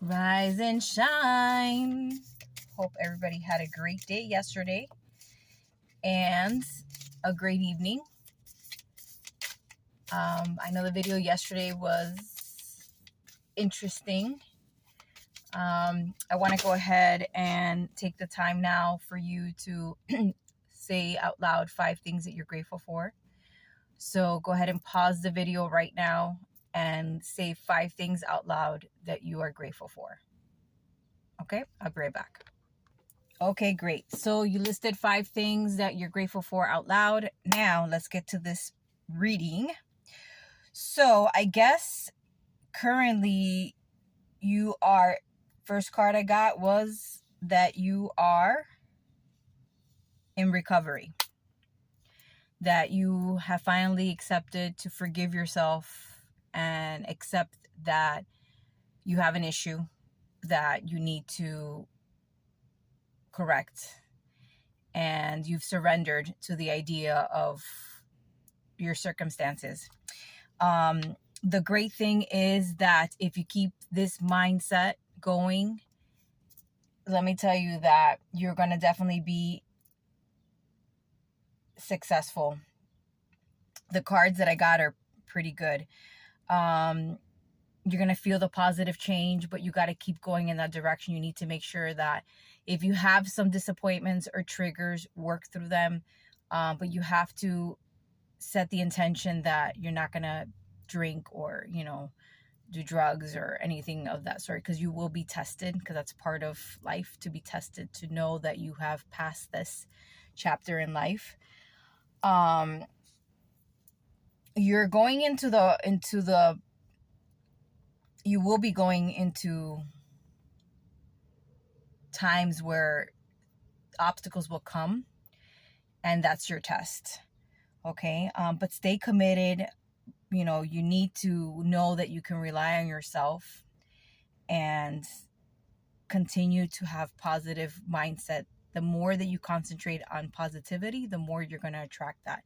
Rise and shine. Hope everybody had a great day yesterday and a great evening. I know the video yesterday was interesting. I want to go ahead and take the time now for you to say out loud 5 things that you're grateful for. So go ahead and pause the video right now and say 5 things out loud that you are grateful for. Okay, I'll be right back. Okay, great. So you listed 5 things that you're grateful for out loud. Now let's get to this reading. So I guess currently you are, first card I got was that you are in recovery. That you have finally accepted to forgive yourself and accept that you have an issue that you need to correct. And you've surrendered to the idea of your circumstances. The great thing is that if you keep this mindset going, let me tell you that you're going to definitely be successful. The cards that I got are pretty good. You're going to feel the positive change, but you got to keep going in that direction. You need to make sure that if you have some disappointments or triggers, work through them. But you have to set the intention that you're not going to drink or, do drugs or anything of that sort, because you will be tested, because that's part of life, to be tested, to know that you have passed this chapter in life. You're going you will be going into times where obstacles will come, and that's your test. Okay. But stay committed. You need to know that you can rely on yourself and continue to have positive mindset. The more that you concentrate on positivity, the more you're going to attract that.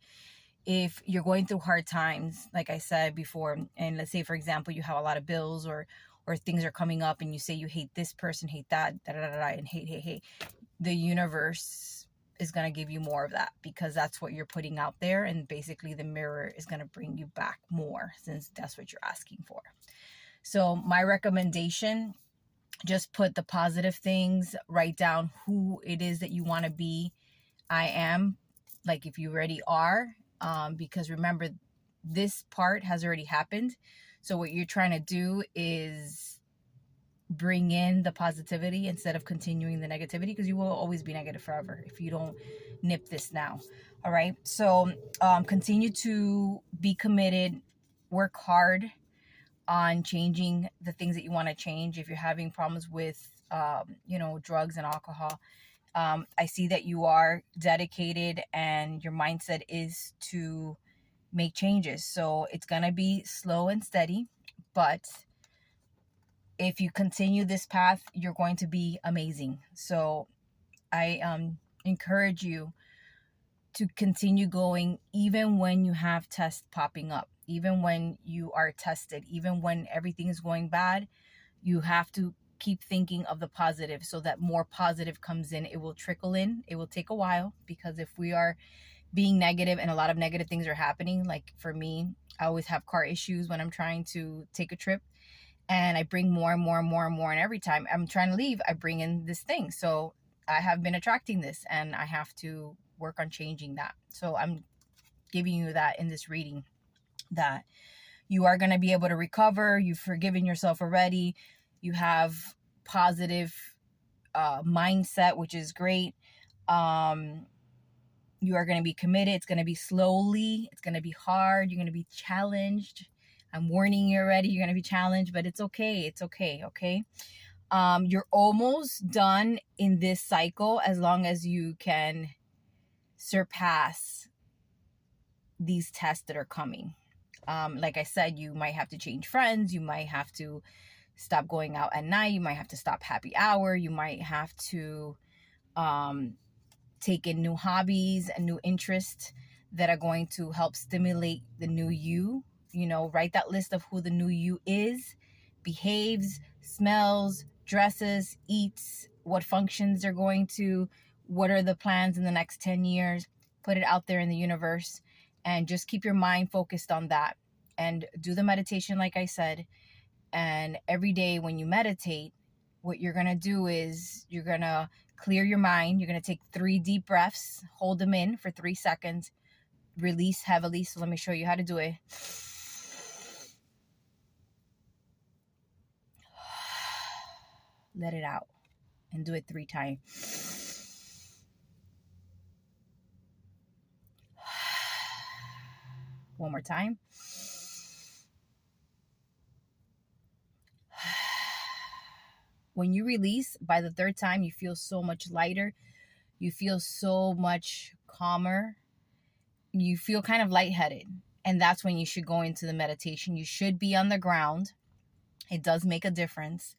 If you're going through hard times, like I said before, and let's say, for example, you have a lot of bills or things are coming up and you say you hate this person, hate that, and hate, the universe is going to give you more of that, because that's what you're putting out there. And basically the mirror is going to bring you back more, since that's what you're asking for. So my recommendation, just put the positive things, write down who it is that you want to be. I am, like if you already are, because remember, this part has already happened. So what you're trying to do is bring in the positivity instead of continuing the negativity, because you will always be negative forever if you don't nip this now. All right. So continue to be committed, work hard on changing the things that you want to change. If you're having problems with drugs and alcohol, I see that you are dedicated and your mindset is to make changes. So it's going to be slow and steady, but if you continue this path, you're going to be amazing. So I encourage you to continue going, even when you have tests popping up, even when you are tested, even when everything is going bad. You have to keep thinking of the positive, so that more positive comes in. It will trickle in. It will take a while, because if we are being negative and a lot of negative things are happening, like for me, I always have car issues when I'm trying to take a trip. And I bring more and more and more and more. And every time I'm trying to leave, I bring in this thing. So I have been attracting this, and I have to work on changing that. So I'm giving you that in this reading, that you are going to be able to recover. You've forgiven yourself already. You have positive mindset, which is great. You are going to be committed. It's going to be slowly. It's going to be hard. You're going to be challenged. I'm warning you already, you're going to be challenged, but it's okay. It's okay. Okay. You're almost done in this cycle, as long as you can surpass these tests that are coming. Like I said, you might have to change friends. You might have to stop going out at night. You might have to stop happy hour. You might have to take in new hobbies and new interests that are going to help stimulate the new you. Write that list of who the new you is, behaves, smells, dresses, eats, what functions they're going to, what are the plans in the next 10 years. Put it out there in the universe and just keep your mind focused on that. And do the meditation like I said. And every day when you meditate, what you're going to do is you're going to clear your mind. You're going to take 3 deep breaths, hold them in for 3 seconds, release heavily. So let me show you how to do it. Let it out and do it 3 times. One more time. When you release, by the 3rd time, you feel so much lighter. You feel so much calmer. You feel kind of lightheaded. And that's when you should go into the meditation. You should be on the ground. It does make a difference.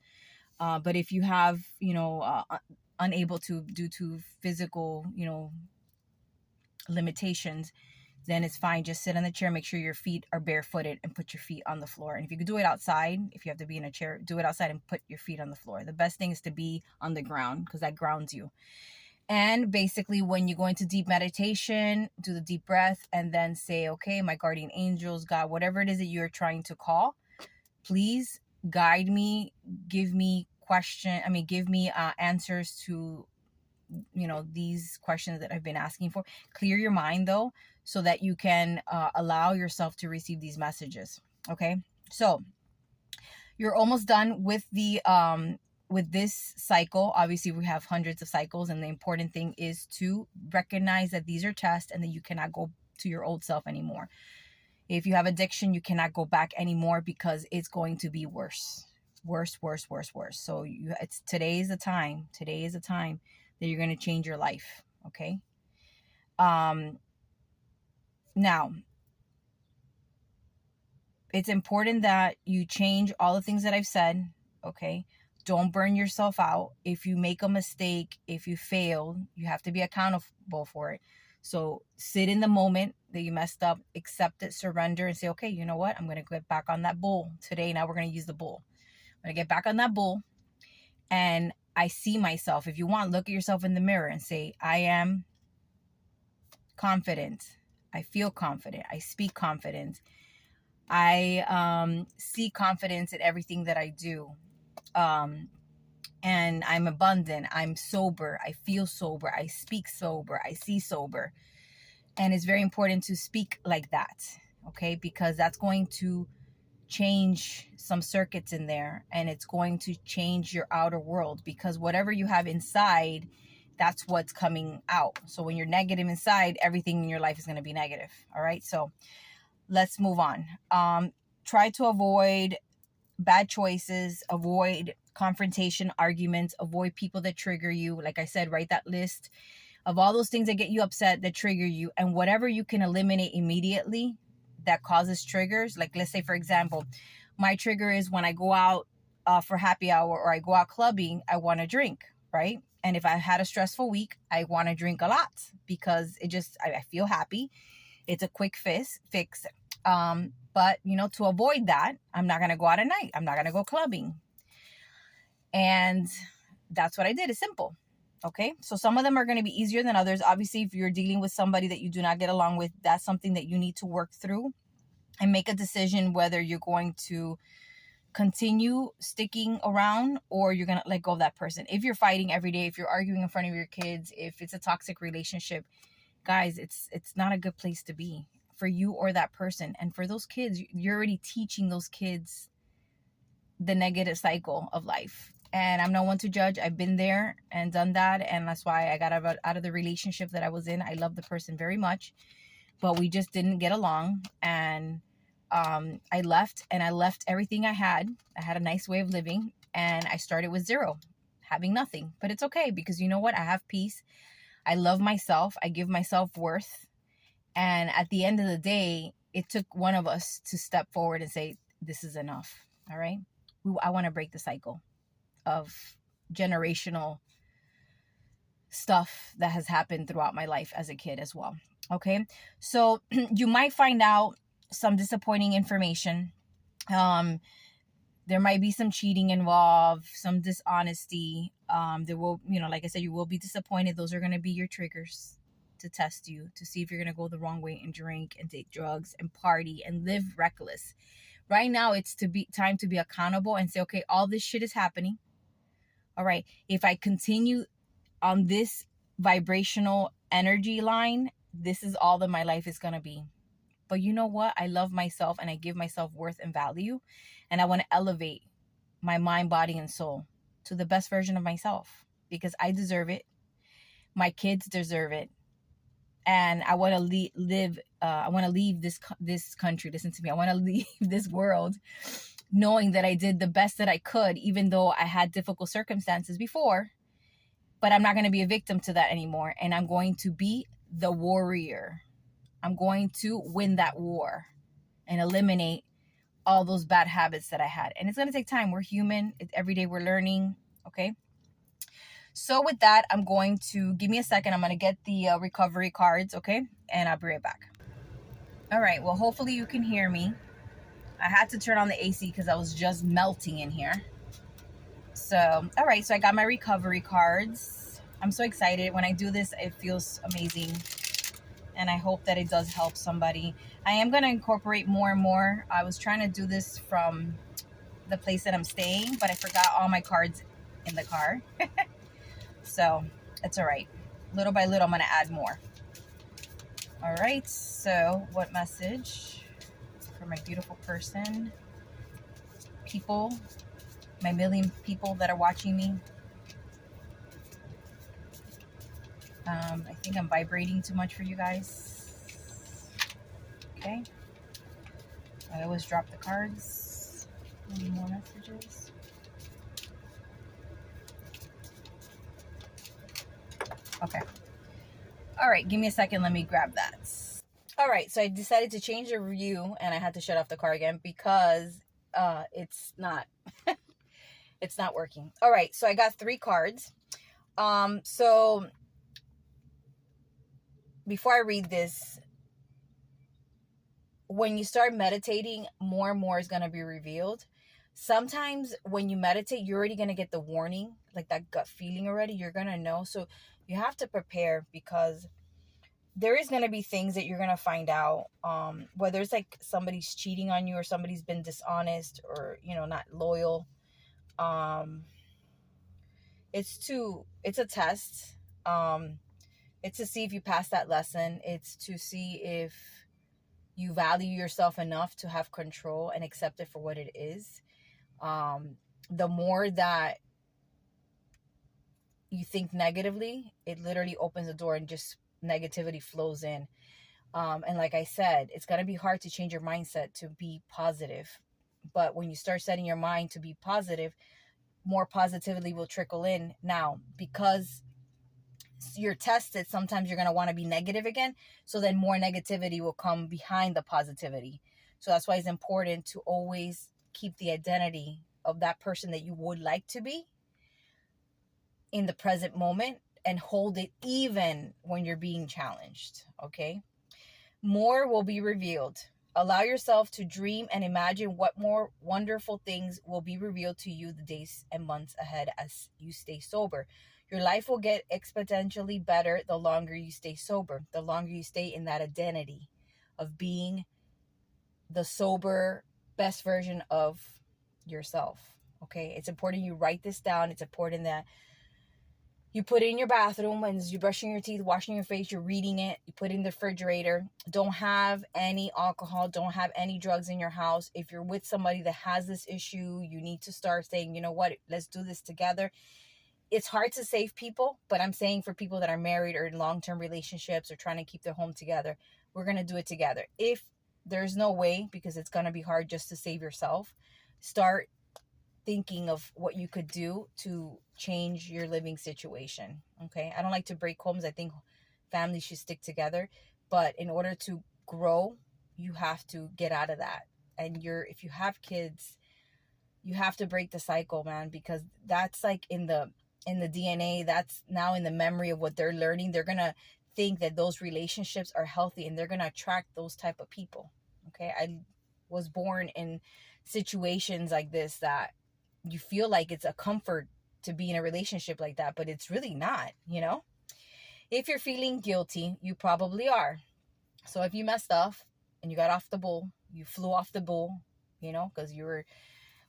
But if you have, unable to, due to physical, limitations, then it's fine. Just sit in the chair, make sure your feet are barefooted, and put your feet on the floor. And if you could do it outside, if you have to be in a chair, do it outside and put your feet on the floor. The best thing is to be on the ground because that grounds you. And basically, when you go into deep meditation, do the deep breath and then say, okay, my guardian angels, God, whatever it is that you're trying to call, please guide me, give me answers to, these questions that I've been asking for. Clear your mind though, so that you can allow yourself to receive these messages. Okay. So you're almost done with the, with this cycle. Obviously we have hundreds of cycles, and the important thing is to recognize that these are tests and that you cannot go to your old self anymore. If you have addiction, you cannot go back anymore because it's going to be worse. So today is the time that you're going to change your life. Okay. Now it's important that you change all the things that I've said. Okay. Don't burn yourself out. If you make a mistake, if you fail, you have to be accountable for it. So sit in the moment that you messed up, accept it, surrender, and say, okay, you know what? I'm going to get back on that bull today. Now we're going to use the bull. I'm going to get back on that bull. And I see myself. If you want, look at yourself in the mirror and say, I am confident. I feel confident. I speak confidence. I see confidence in everything that I do. And I'm abundant. I'm sober. I feel sober. I speak sober. I see sober. And it's very important to speak like that, okay? Because that's going to change some circuits in there, and it's going to change your outer world, because whatever you have inside, that's what's coming out. So when you're negative inside, everything in your life is going to be negative. All right. So let's move on. Try to avoid bad choices, avoid confrontation, arguments, avoid people that trigger you. Like I said, write that list of all those things that get you upset, that trigger you, and whatever you can eliminate immediately that causes triggers. Like, let's say, for example, my trigger is when I go out for happy hour or I go out clubbing, I want to drink, right? And if I had a stressful week, I want to drink a lot because I feel happy. It's a quick fix. But, to avoid that, I'm not going to go out at night. I'm not going to go clubbing. And that's what I did. It's simple. Okay. So some of them are going to be easier than others. Obviously, if you're dealing with somebody that you do not get along with, that's something that you need to work through and make a decision whether you're going to continue sticking around or you're going to let go of that person. If you're fighting every day, if you're arguing in front of your kids, if it's a toxic relationship, guys, it's not a good place to be for you or that person. And for those kids, you're already teaching those kids the negative cycle of life. And I'm no one to judge. I've been there and done that. And that's why I got out of the relationship that I was in. I love the person very much, but we just didn't get along. And I left everything I had. I had a nice way of living, and I started with zero, having nothing. But it's okay, because you know what? I have peace. I love myself. I give myself worth. And at the end of the day, it took one of us to step forward and say, this is enough. All right. I want to break the cycle of generational stuff that has happened throughout my life as a kid as well. Okay. So you might find out some disappointing information. There might be some cheating involved, some dishonesty. There will, like I said, you will be disappointed. Those are going to be your triggers to test you, to see if you're going to go the wrong way and drink and take drugs and party and live reckless. Right now, it's time to be accountable and say, okay, all this shit is happening. All right, if I continue on this vibrational energy line, this is all that my life is going to be. But you know what? I love myself and I give myself worth and value. And I want to elevate my mind, body, and soul to the best version of myself because I deserve it. My kids deserve it. And I want to live. I want to leave this country. Listen to me. I want to leave this world knowing that I did the best that I could, even though I had difficult circumstances before. But I'm not going to be a victim to that anymore. And I'm going to be the warrior. I'm going to win that war and eliminate all those bad habits that I had. And it's going to take time. We're human. Every day we're learning. Okay. So with that, I'm going to, give me a second. I'm going to get the recovery cards. Okay. And I'll be right back. All right. Well, hopefully you can hear me. I had to turn on the AC because I was just melting in here. So, all right. So I got my recovery cards. I'm so excited. When I do this, it feels amazing. And I hope that it does help somebody. I am going to incorporate more and more. I was trying to do this from the place that I'm staying, but I forgot all my cards in the car. So it's all right. Little by little, I'm going to add more. All right. So what message for my beautiful person, people, my million people that are watching me? I think I'm vibrating too much for you guys. Okay. I always drop the cards. Any more messages? Okay. All right. Give me a second. Let me grab that. All right. So I decided to change the review and I had to shut off the car again because it's not it's not working. All right. So I got 3 cards. So before I read this, when you start meditating, more and more is going to be revealed. Sometimes when you meditate, you're already going to get the warning, like that gut feeling already. You're going to know. So you have to prepare because there is going to be things that you're going to find out, whether it's like somebody's cheating on you or somebody's been dishonest or, not loyal. It's a test. It's to see if you pass that lesson. It's to see if you value yourself enough to have control and accept it for what it is. The more that you think negatively, it literally opens the door and just negativity flows in. And like I said, it's going to be hard to change your mindset to be positive. But when you start setting your mind to be positive, more positivity will trickle in. Now, because you're tested, sometimes you're going to want to be negative again. So then more negativity will come behind the positivity. So that's why it's important to always keep the identity of that person that you would like to be in the present moment and hold it even when you're being challenged. Okay. More will be revealed. Allow yourself to dream and imagine what more wonderful things will be revealed to you the days and months ahead as you stay sober. Your life will get exponentially better the longer you stay sober, the longer you stay in that identity of being the sober, best version of yourself. Okay, it's important you write this down. It's important that you put it in your bathroom when you're brushing your teeth, washing your face, you're reading it, you put it in the refrigerator. Don't have any alcohol, don't have any drugs in your house. If you're with somebody that has this issue, you need to start saying, you know what, let's do this together. It's hard to save people, but I'm saying for people that are married or in long-term relationships or trying to keep their home together, we're going to do it together. If there's no way, because it's going to be hard just to save yourself, start thinking of what you could do to change your living situation. Okay. I don't like to break homes. I think families should stick together, but in order to grow, you have to get out of that. And if you have kids, you have to break the cycle, man, because that's like in the DNA, that's now in the memory of what they're learning. They're going to think that those relationships are healthy and they're going to attract those type of people. Okay. I was born in situations like this that you feel like it's a comfort to be in a relationship like that, but it's really not, you know? If you're feeling guilty, you probably are. So if you messed up and you got off the bull, you flew off the bull, you know, because you were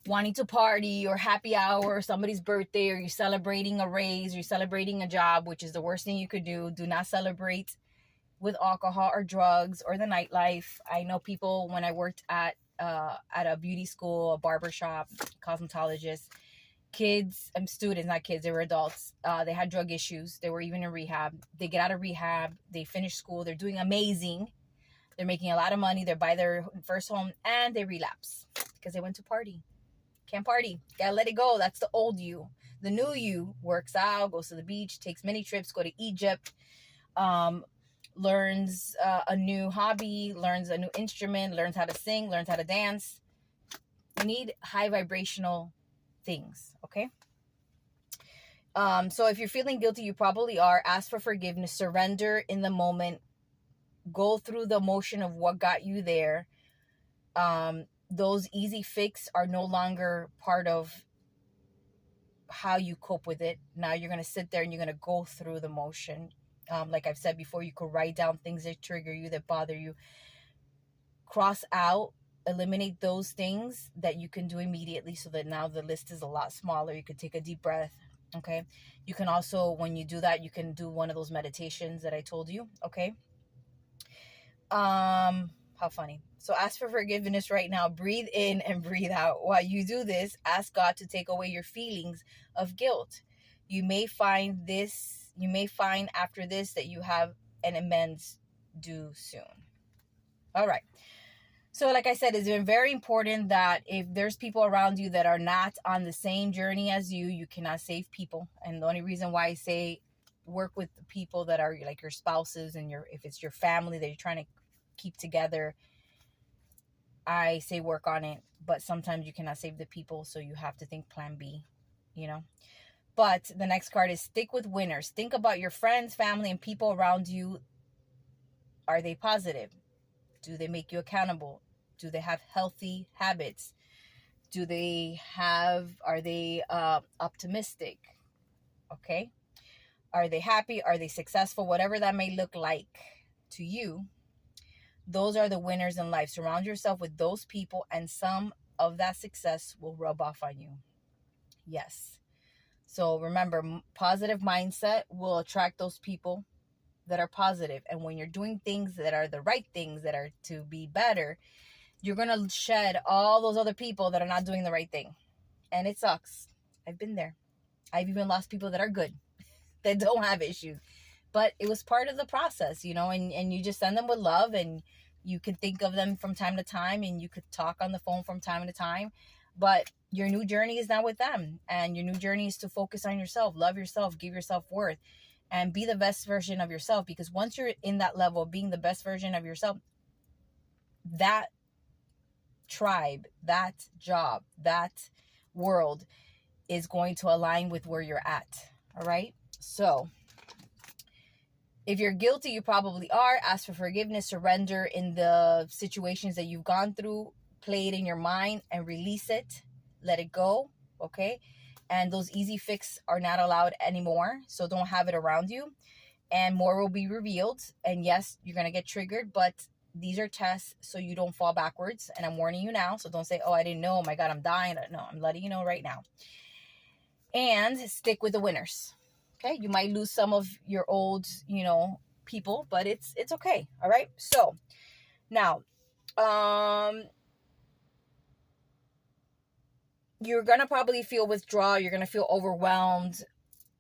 wanting to party or happy hour or somebody's birthday, or you're celebrating a raise, you're celebrating a job, which is the worst thing you could do. Do not celebrate with alcohol or drugs or the nightlife. I know people, when I worked at a beauty school, a barber shop, cosmetologist, kids, students, not kids, they were adults. They had drug issues. They were even in rehab. They get out of rehab. They finish school. They're doing amazing. They're making a lot of money. They're by their first home, and they relapse because they went to party. Can't party. Gotta let it go. That's the old you. The new you works out, goes to the beach, takes many trips, go to Egypt, learns a new hobby, learns a new instrument, learns how to sing, learns how to dance. You need high vibrational things, okay? So if you're feeling guilty, you probably are. Ask for forgiveness, surrender in the moment, go through the motion of what got you there. Those easy fix are no longer part of how you cope with it. Now you're going to sit there and you're going to go through the motion. Like I've said before, you could write down things that trigger you, that bother you. Cross out, eliminate those things that you can do immediately, so that now the list is a lot smaller. You could take a deep breath, okay? You can also, when you do that, you can do one of those meditations that I told you, okay? How funny. So ask for forgiveness right now. Breathe in and breathe out. While you do this, ask God to take away your feelings of guilt. You may find after this that you have an amends due soon. All right. So like I said, it's been very important that if there's people around you that are not on the same journey as you, you cannot save people. And the only reason why I say work with the people that are like your spouses and if it's your family that you're trying to keep together, I say work on it. But sometimes you cannot save the people, so you have to think plan B, you know. But the next card is stick with winners. Think about your friends, family, and people around you. Are they positive? Do they make you accountable? Do they have healthy habits? Are they optimistic? Okay. Are they happy? Are they successful? Whatever that may look like to you, those are the winners in life. Surround yourself with those people, and some of that success will rub off on you. Yes. So remember, positive mindset will attract those people that are positive. And when you're doing things that are the right things, that are to be better, you're going to shed all those other people that are not doing the right thing. And it sucks. I've been there. I've even lost people that are good, that don't have issues. But it was part of the process, you know, and you just send them with love, and you can think of them from time to time, and you could talk on the phone from time to time. But your new journey is now with them, and your new journey is to focus on yourself, love yourself, give yourself worth, and be the best version of yourself. Because once you're in that level of being the best version of yourself, that tribe, that job, that world is going to align with where you're at. All right. So if you're guilty, you probably are. Ask for forgiveness, surrender in the situations that you've gone through, play it in your mind and release it, let it go. Okay. And those easy fix are not allowed anymore. So don't have it around you, and more will be revealed. And yes, you're going to get triggered, but these are tests so you don't fall backwards. And I'm warning you now. So don't say, oh, I didn't know. Oh my God, I'm dying. No, I'm letting you know right now. And stick with the winners. Okay. You might lose some of your old, people, but it's okay. All right. So now, you're going to probably feel withdrawal. You're going to feel overwhelmed,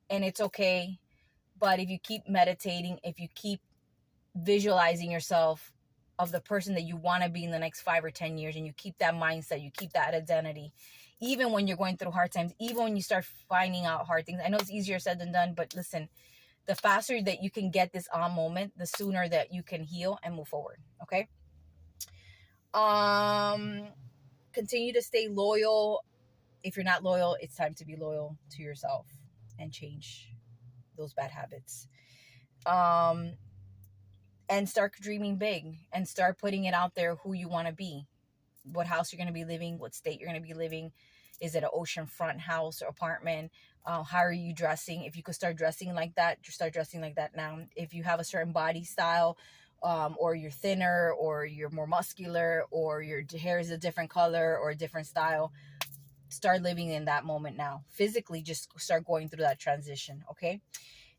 and it's okay. But if you keep meditating, if you keep visualizing yourself of the person that you want to be in the next 5 or 10 years, and you keep that mindset, you keep that identity, even when you're going through hard times, even when you start finding out hard things. I know it's easier said than done, but listen, the faster that you can get this moment, the sooner that you can heal and move forward. Okay. Continue to stay loyal. If you're not loyal, it's time to be loyal to yourself and change those bad habits. And start dreaming big and start putting it out there who you want to be. what house you're going to be living, what state you're going to be living. Is it an oceanfront house or apartment? How are you dressing? If you could start dressing like that, just start dressing like that now. If you have a certain body style, or you're thinner, or you're more muscular, or your hair is a different color or a different style, start living in that moment now. Physically, just start going through that transition, okay?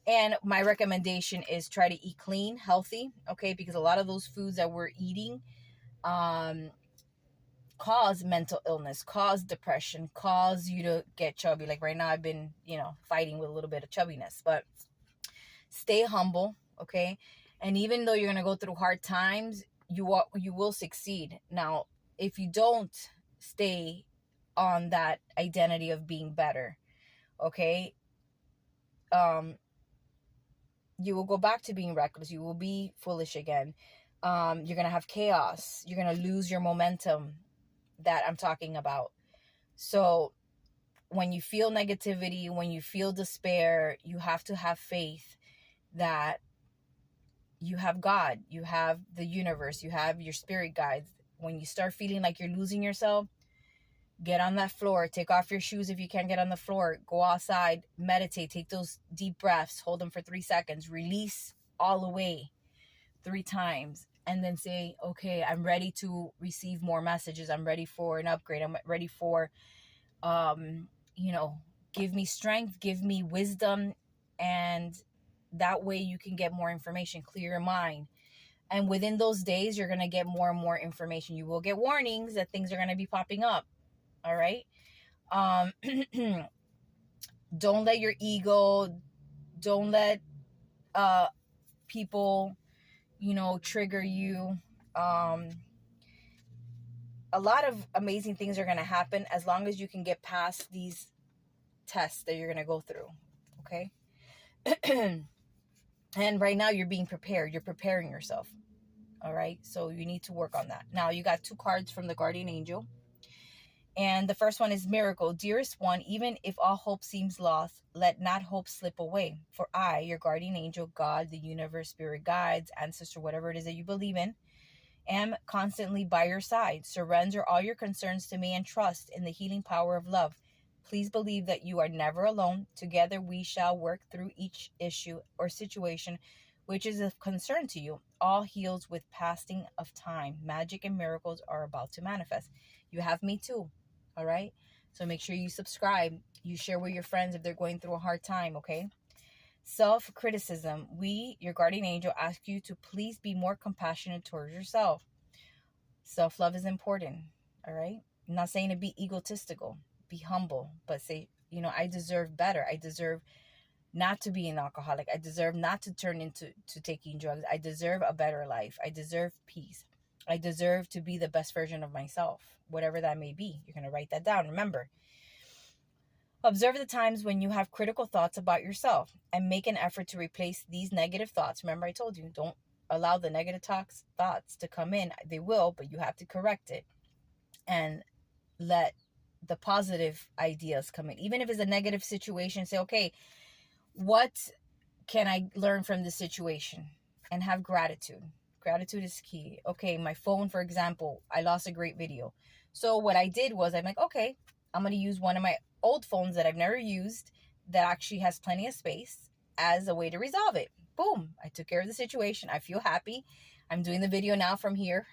And my recommendation is try to eat clean, healthy, okay? Because a lot of those foods that we're eating cause mental illness, cause depression, cause you to get chubby. Like right now, I've been, fighting with a little bit of chubbiness, but stay humble, okay? And even though you're going to go through hard times, you will succeed. Now, if you don't stay on that identity of being better, okay, you will go back to being reckless. You will be foolish again. You're going to have chaos. You're going to lose your momentum that I'm talking about. So when you feel negativity, when you feel despair, you have to have faith that you have God, you have the universe, you have your spirit guides. When you start feeling like you're losing yourself, get on that floor, take off your shoes if you can't get on the floor, go outside, meditate, take those deep breaths, hold them for 3 seconds, release all the way 3 times, and then say, okay, I'm ready to receive more messages. I'm ready for an upgrade. I'm ready for, give me strength, give me wisdom. And that way you can get more information, clear your mind. And within those days, you're going to get more and more information. You will get warnings that things are going to be popping up. All right. Don't let your ego, don't let people, trigger you. A lot of amazing things are going to happen as long as you can get past these tests that you're going to go through. Okay. And right now you're being prepared. You're preparing yourself. All right. So you need to work on that. Now you got 2 cards from the guardian angel. And the first one is miracle. Dearest one, even if all hope seems lost, let not hope slip away. For I, your guardian angel, God, the universe, spirit guides, ancestor, whatever it is that you believe in, am constantly by your side. Surrender all your concerns to me and trust in the healing power of love. Please believe that you are never alone. Together we shall work through each issue or situation which is of concern to you. All heals with passing of time. Magic and miracles are about to manifest. You have me too. All right. So make sure you subscribe. You share with your friends if they're going through a hard time. Okay. Self-criticism. We, your guardian angel, ask you to please be more compassionate towards yourself. Self-love is important. All right. I'm not saying to be egotistical. Be humble. But say, I deserve better. I deserve not to be an alcoholic. I deserve not to turn into taking drugs. I deserve a better life. I deserve peace. I deserve to be the best version of myself, whatever that may be. You're going to write that down. Remember, observe the times when you have critical thoughts about yourself and make an effort to replace these negative thoughts. Remember, I told you, don't allow the negative thoughts to come in. They will, but you have to correct it and let the positive ideas come in. Even if it's a negative situation, say, okay, what can I learn from this situation? And have gratitude. Gratitude is key. Okay, my phone, for example, I lost a great video. So what I did was I'm like, okay, I'm going to use one of my old phones that I've never used that actually has plenty of space as a way to resolve it. Boom. I took care of the situation. I feel happy. I'm doing the video now from here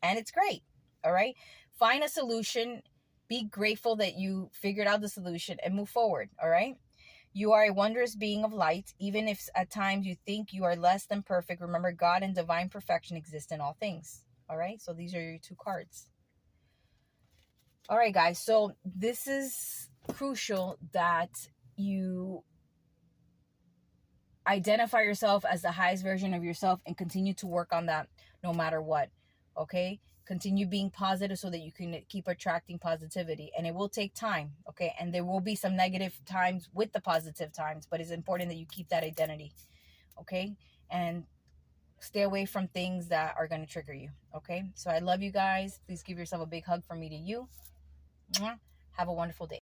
and it's great. All right. Find a solution. Be grateful that you figured out the solution and move forward. All right. You are a wondrous being of light. Even if at times you think you are less than perfect, remember God and divine perfection exist in all things. All right. So these are your 2 cards. All right, guys. So this is crucial that you identify yourself as the highest version of yourself and continue to work on that no matter what. Okay. Continue being positive so that you can keep attracting positivity, and it will take time. Okay. And there will be some negative times with the positive times, but it's important that you keep that identity. Okay. And stay away from things that are going to trigger you. Okay. So I love you guys. Please give yourself a big hug from me to you. Have a wonderful day.